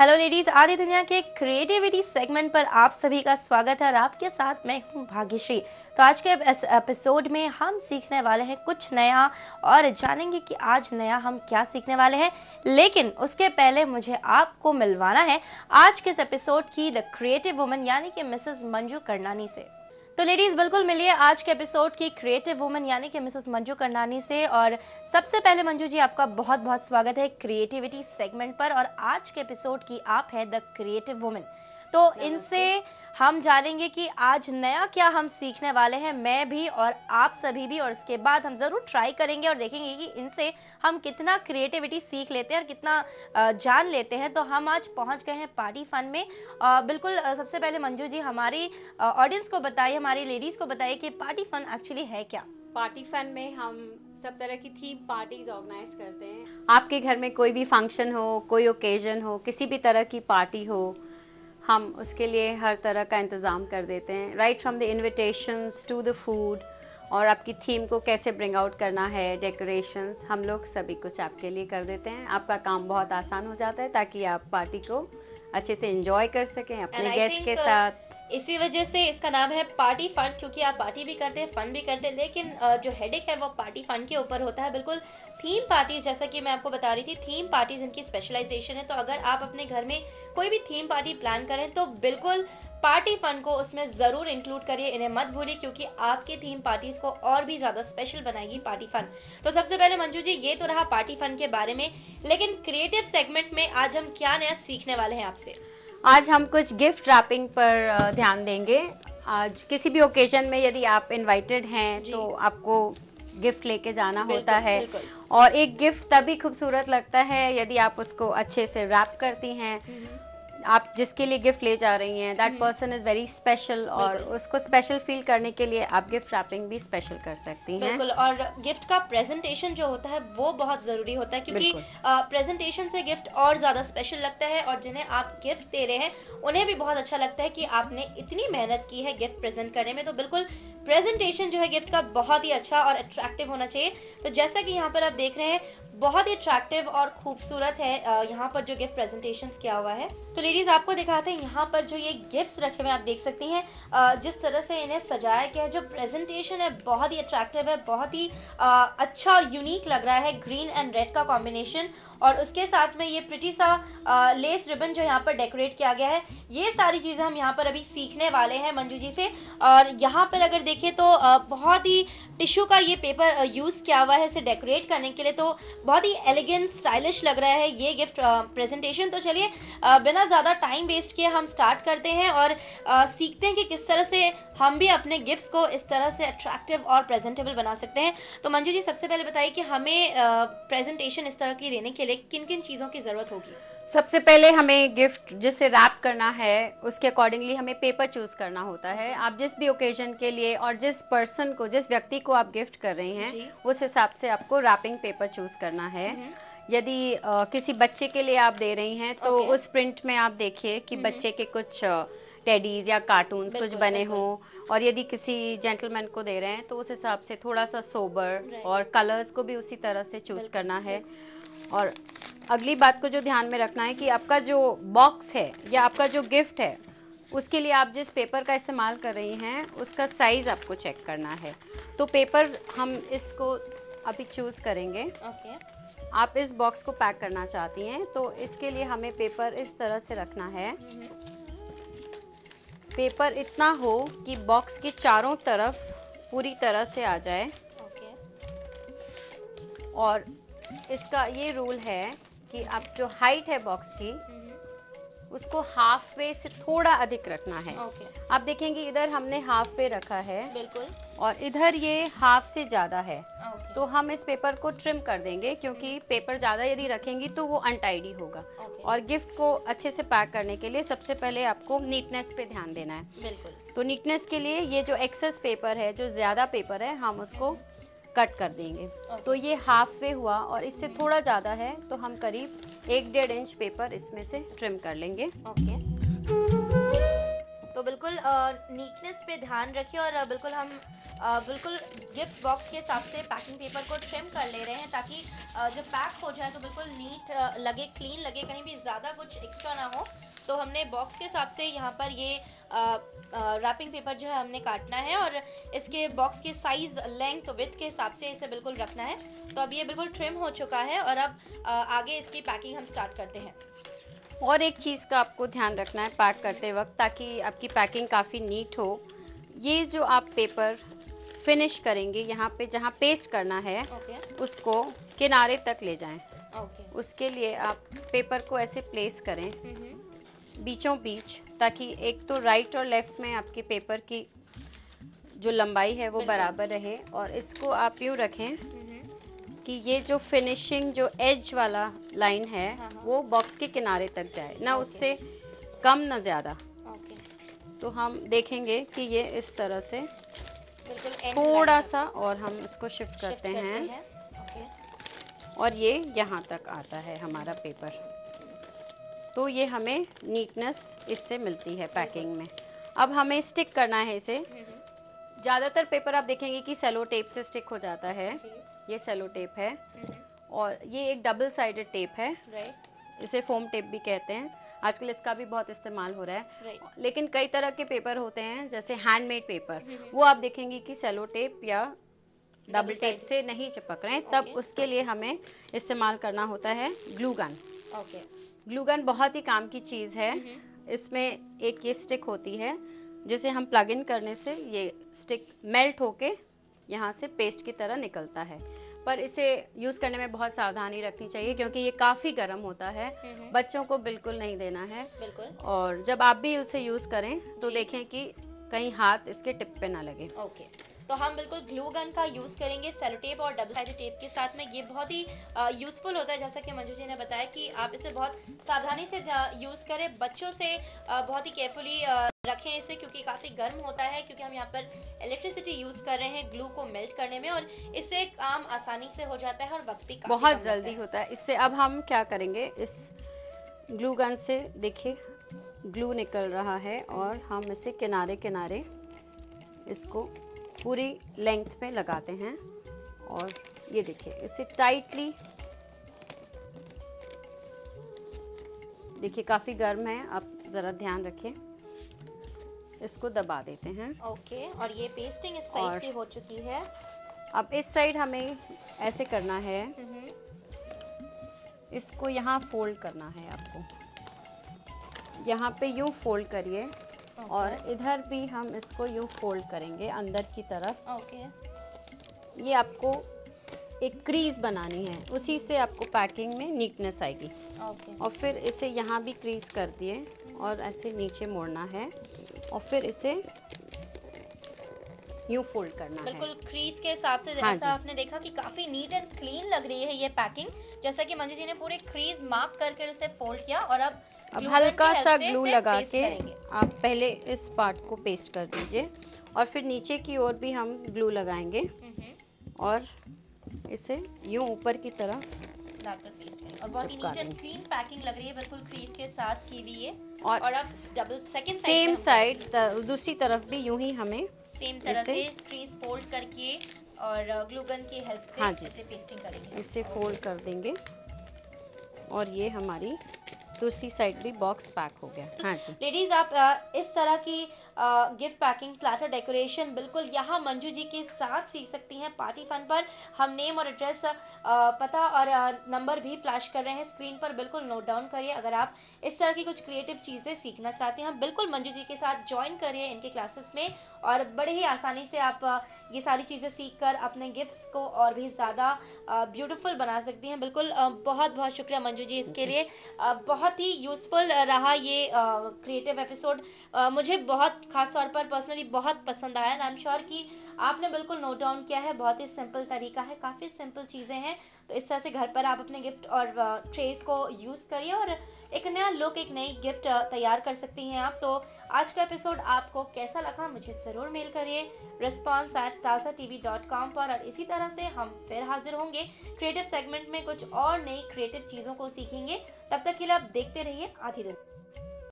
Hello ladies, आदि दुनिया के क्रिएटिविटी सेगमेंट पर आप सभी का स्वागत है और आपके साथ मैं हूं भाग्यश्री। तो आज के एपिसोड में हम सीखने वाले हैं कुछ नया और जानेंगे कि आज नया हम क्या सीखने वाले हैं। लेकिन उसके पहले मुझे आपको मिलवाना है आज के इस एपिसोड की द क्रिएटिव वुमन यानी कि मिसेस मंजू करनानी से। तो लेडीज बिल्कुल मिलिए आज के एपिसोड की क्रिएटिव वुमन यानी कि मिसेस मंजू करनानी से। और सबसे पहले मंजू जी, आपका बहुत बहुत स्वागत है क्रिएटिविटी सेगमेंट पर और आज के एपिसोड की आप है द क्रिएटिव वुमन। तो इनसे हम जानेंगे कि आज नया क्या हम सीखने वाले हैं, मैं भी और आप सभी भी, और इसके बाद हम ज़रूर ट्राई करेंगे और देखेंगे कि इनसे हम कितना क्रिएटिविटी सीख लेते हैं और कितना जान लेते हैं। तो हम आज पहुंच गए हैं पार्टी फन में। बिल्कुल सबसे पहले मंजू जी हमारी ऑडियंस को बताइए, हमारी लेडीज़ को बताइए कि पार्टी फन एक्चुअली है क्या। पार्टी फन में हम सब तरह की थीम पार्टीज ऑर्गेनाइज करते हैं। आपके घर में कोई भी फंक्शन हो, कोई ओकेजन हो, किसी भी तरह की पार्टी हो, हम उसके लिए हर तरह का इंतज़ाम कर देते हैं, right from the invitations to the food, और आपकी थीम को कैसे ब्रिंग आउट करना है, डेकोरेशंस, हम लोग सभी कुछ आपके लिए कर देते हैं। आपका काम बहुत आसान हो जाता है ताकि आप पार्टी को अच्छे से एंजॉय कर सकें अपने गेस्ट के साथ। इसी वजह से इसका नाम है पार्टी फन, क्योंकि आप पार्टी भी करते हैं, फन भी करते हैं, लेकिन जो हेडेक है वो पार्टी फन के ऊपर होता है। बिल्कुल थीम पार्टीज, जैसा कि मैं आपको बता रही थी, थीम पार्टीज इनकी स्पेशलाइजेशन है। तो अगर आप अपने घर में कोई भी थीम पार्टी प्लान करें तो बिल्कुल पार्टी फन को उसमें ज़रूर इंक्लूड करिए, इन्हें मत भूलिए, क्योंकि आपके थीम पार्टीज को और भी ज़्यादा स्पेशल बनाएगी पार्टी फन। तो सबसे पहले मंजू जी, ये तो रहा पार्टी फन के बारे में, लेकिन क्रिएटिव सेगमेंट में आज हम क्या नया सीखने वाले हैं आपसे। आज हम कुछ गिफ्ट रैपिंग पर ध्यान देंगे। आज किसी भी ओकेजन में यदि आप इनवाइटेड हैं तो आपको गिफ्ट लेके जाना होता है, और एक गिफ्ट तभी खूबसूरत लगता है यदि आप उसको अच्छे से रैप करती हैं। आप जिसके लिए गिफ्ट ले जा रही हैं, that person is very special, और उसको स्पेशल फील करने के लिए आप गिफ्ट रैपिंग भी स्पेशल कर सकती हैं। बिल्कुल, और गिफ्ट का प्रेजेंटेशन जो होता है वो बहुत ज़रूरी होता है, क्योंकि प्रेजेंटेशन से गिफ्ट और ज़्यादा स्पेशल लगता है, और जिन्हें आप गिफ्ट दे रहे हैं उन्हें भी बहुत अच्छा लगता है कि आपने इतनी मेहनत की है गिफ्ट प्रेजेंट करने में। तो बिल्कुल प्रेजेंटेशन जो है गिफ्ट का बहुत ही अच्छा और अट्रैक्टिव होना चाहिए। तो जैसा कि यहाँ पर आप देख रहे हैं, बहुत ही अट्रैक्टिव और खूबसूरत है यहाँ पर जो गिफ्ट प्रेजेंटेशंस किया हुआ है। तो लेडीज आपको दिखाते हैं यहाँ पर जो ये गिफ्ट्स रखे हुए हैं, आप देख सकती हैं जिस तरह से इन्हें सजाया गया है। जो प्रेजेंटेशन है बहुत ही अट्रैक्टिव है, बहुत ही अच्छा और यूनिक लग रहा है, ग्रीन एंड रेड का कॉम्बिनेशन, और उसके साथ में ये प्रिटी सा लेस रिबन जो यहाँ पर डेकोरेट किया गया है। ये सारी चीज़ें हम यहाँ पर अभी सीखने वाले हैं मंजू जी से। और यहाँ पर अगर देखें तो बहुत ही टिश्यू का ये पेपर यूज़ किया हुआ है इसे डेकोरेट करने के लिए। तो बहुत ही एलिगेंट स्टाइलिश लग रहा है ये गिफ्ट प्रेजेंटेशन। तो चलिए बिना ज़्यादा टाइम वेस्ट किए हम स्टार्ट करते हैं और सीखते हैं कि किस तरह से हम भी अपने गिफ्ट्स को इस तरह से अट्रैक्टिव और प्रेजेंटेबल बना सकते हैं। तो मंजू जी सबसे पहले बताइए कि हमें प्रेजेंटेशन इस तरह की देने के लिए किन किन चीज़ों की ज़रूरत होगी। सबसे पहले हमें गिफ्ट जिसे रैप करना है उसके अकॉर्डिंगली हमें पेपर चूज़ करना होता है। आप जिस भी ओकेजन के लिए और जिस पर्सन को, जिस व्यक्ति को आप गिफ्ट कर रही हैं, उस हिसाब से आपको रैपिंग पेपर चूज़ करना है। यदि किसी बच्चे के लिए आप दे रही हैं तो उस प्रिंट में आप देखिए कि बच्चे के कुछ टेडीज या कार्टून्स कुछ बने हों, और यदि किसी जेंटलमैन को दे रहे हैं तो उस हिसाब से थोड़ा सा सोबर, और कलर्स को भी उसी तरह से चूज़ करना है। और अगली बात को जो ध्यान में रखना है कि आपका जो बॉक्स है या आपका जो गिफ्ट है, उसके लिए आप जिस पेपर का इस्तेमाल कर रही हैं उसका साइज़ आपको चेक करना है। तो पेपर हम इसको अभी चूज़ करेंगे। आप इस बॉक्स को पैक करना चाहती हैं तो इसके लिए हमें पेपर इस तरह से रखना है। पेपर इतना हो कि बॉक्स के चारों तरफ पूरी तरह से आ जाए। और इसका ये रूल है कि आप जो हाइट है बॉक्स की उसको हाफ वे से थोड़ा अधिक रखना है। आप देखेंगे इधर हमने हाफ वे रखा है, बिल्कुल, और इधर ये हाफ से ज़्यादा है। तो हम इस पेपर को ट्रिम कर देंगे, क्योंकि पेपर ज़्यादा यदि रखेंगी तो वो अनटाइडी होगा। और गिफ्ट को अच्छे से पैक करने के लिए सबसे पहले आपको नीटनेस पे ध्यान देना है। बिल्कुल। तो नीटनेस के लिए ये जो एक्सेस पेपर है, जो ज़्यादा पेपर है, हम उसको कट कर देंगे। तो ये हाफ वे हुआ, और इससे थोड़ा ज़्यादा है तो हम करीब 1-1.5 इंच पेपर इसमें से ट्रिम कर लेंगे। तो तो बिल्कुल नीटनेस पे ध्यान रखिए और बिल्कुल हम बिल्कुल गिफ्ट बॉक्स के हिसाब से पैकिंग पेपर को ट्रिम कर ले रहे हैं ताकि जब पैक हो जाए तो बिल्कुल नीट लगे, क्लीन लगे, कहीं भी ज़्यादा कुछ एक्स्ट्रा ना हो। तो हमने बॉक्स के हिसाब से यहाँ पर ये रैपिंग पेपर जो है हमने काटना है और इसके बॉक्स के साइज़, लेंथ, विड्थ के हिसाब से इसे बिल्कुल रखना है। तो अब ये बिल्कुल ट्रिम हो चुका है और अब आगे इसकी पैकिंग हम स्टार्ट करते हैं। और एक चीज़ का आपको ध्यान रखना है पैक करते वक्त, ताकि आपकी पैकिंग काफ़ी नीट हो। ये जो आप पेपर फिनिश करेंगे यहाँ पे जहाँ पेस्ट करना है उसको किनारे तक ले जाएं। उसके लिए आप पेपर को ऐसे प्लेस करें बीचों बीच, ताकि एक तो राइट और लेफ्ट में आपके पेपर की जो लंबाई है वो बराबर रहे, और इसको आप यूँ रखें कि ये जो फिनिशिंग जो एज वाला लाइन है वो बॉक्स के किनारे तक जाए, ना उससे कम ना ज़्यादा। तो हम देखेंगे कि ये इस तरह से थोड़ा सा और हम इसको शिफ्ट करते हैं और ये यहाँ तक आता है हमारा पेपर। तो ये हमें नीटनेस इससे मिलती है पैकिंग में। अब हमें स्टिक करना है इसे। ज़्यादातर पेपर आप देखेंगे कि सेलो टेप से स्टिक हो जाता है। ये सेलो टेप है और ये एक डबल साइडेड टेप है, इसे फोम टेप भी कहते हैं। आजकल इसका भी बहुत इस्तेमाल हो रहा है। लेकिन कई तरह के पेपर होते हैं जैसे हैंडमेड पेपर, वो आप देखेंगे कि सेलो टेप या डबल टेप से नहीं चिपक रहे हैं, तब उसके लिए हमें इस्तेमाल करना होता है ग्लू गन। ग्लू गन बहुत ही काम की चीज़ है। इसमें एक ये स्टिक होती है जिसे हम प्लग इन करने से ये स्टिक मेल्ट होके यहाँ से पेस्ट की तरह निकलता है। पर इसे यूज़ करने में बहुत सावधानी रखनी चाहिए क्योंकि ये काफ़ी गर्म होता है। बच्चों को बिल्कुल नहीं देना है। और जब आप भी उसे यूज़ करें तो देखें कि कहीं हाथ इसके टिप पे ना लगे। तो हम बिल्कुल ग्लू गन का यूज़ करेंगे सेलो टेप और डबल साइडेड टेप के साथ में। ये बहुत ही यूज़फुल होता है, जैसा कि मंजू जी ने बताया कि आप इसे बहुत सावधानी से यूज़ करें। बच्चों से बहुत ही केयरफुली रखें इसे, क्योंकि काफ़ी गर्म होता है, क्योंकि हम यहाँ पर इलेक्ट्रिसिटी यूज़ कर रहे हैं ग्लू को मेल्ट करने में, और इससे काम आसानी से हो जाता है और वक्त भी बहुत जल्दी होता है इससे। अब हम क्या करेंगे, इस ग्लू गन से देखिए ग्लू निकल रहा है और हम इसे किनारे किनारे इसको पूरी लेंथ पे लगाते हैं और ये देखिए इसे टाइटली, देखिए काफ़ी गर्म है, आप ज़रा ध्यान रखें, इसको दबा देते हैं। और ये पेस्टिंग इस साइड की हो चुकी है। अब इस साइड हमें ऐसे करना है, इसको यहाँ फोल्ड करना है। आपको यहाँ पे यूँ फोल्ड करिए और इधर भी हम इसको यूँ फोल्ड करेंगे अंदर की तरफ। ये आपको एक क्रीज बनानी है, उसी से आपको पैकिंग में नीटनेस आएगी। और फिर इसे यहाँ भी क्रीज कर दिए और ऐसे नीचे मोड़ना है और फिर इसे यूँ फोल्ड करना है बिल्कुल क्रीज के हिसाब से। जैसा आपने देखा कि काफ़ी नीट एंड क्लीन लग रही है ये पैकिंग, जैसा कि मंजू जी ने पूरे क्रीज मार्क करके उसे फोल्ड किया। और अब हल्का सा ग्लू लगा के आप पहले इस पार्ट को पेस्ट कर दीजिए और फिर नीचे की ओर भी हम ग्लू लगाएंगे और इसे यूं ऊपर की तरफ लाकर पेस्ट करेंगे। और बहुत ही नीट एंड क्लीन पैकिंग लग रही है, बिल्कुल क्रीज के साथ की हुई है। और अब डबल सेकंड सेम साइड दूसरी तरफ भी यूं ही हमें सेम तरह से क्रीज फोल्ड करके और ग्लू गन की हेल्प से इसे पेस्टिंग करेंगे। इसे फोल्ड कर देंगे और ये हमारी दूसरी साइड भी बॉक्स पैक हो गया। हाँ जी लेडीज़, आप इस तरह की गिफ्ट पैकिंग, प्लेटर डेकोरेशन बिल्कुल यहाँ मंजू जी के साथ सीख सकती हैं। पार्टी फन पर हम नेम और एड्रेस, पता और नंबर भी फ्लैश कर रहे हैं स्क्रीन पर, बिल्कुल नोट डाउन करिए। अगर आप इस तरह की कुछ क्रिएटिव चीज़ें सीखना चाहते हैं, बिल्कुल मंजू जी के साथ ज्वाइन करिए इनके क्लासेस में और बड़े ही आसानी से आप ये सारी चीज़ें सीख कर अपने गिफ्ट्स को और भी ज़्यादा ब्यूटीफुल बना सकती हैं। बिल्कुल बहुत बहुत शुक्रिया मंजू जी इसके लिए। बहुत ही यूज़फुल रहा ये क्रिएटिव एपिसोड, मुझे बहुत खास तौर पर पर्सनली बहुत पसंद आया। एंड आई एम श्योर कि आपने बिल्कुल नोट डाउन किया है। बहुत ही सिंपल तरीका है, काफ़ी सिंपल चीज़ें हैं। तो इस तरह से घर पर आप अपने गिफ्ट और ट्रेस को यूज़ करिए और एक नया लुक, एक नई गिफ्ट तैयार कर सकती हैं आप। तो आज का एपिसोड आपको कैसा लगा मुझे ज़रूर मेल करिए response@tazatv.com पर। और इसी तरह से हम फिर हाजिर होंगे क्रिएटिव सेगमेंट में, कुछ और नई क्रिएटिव चीज़ों को सीखेंगे। तब तक के लिए आप देखते रहिए आधी दुनिया।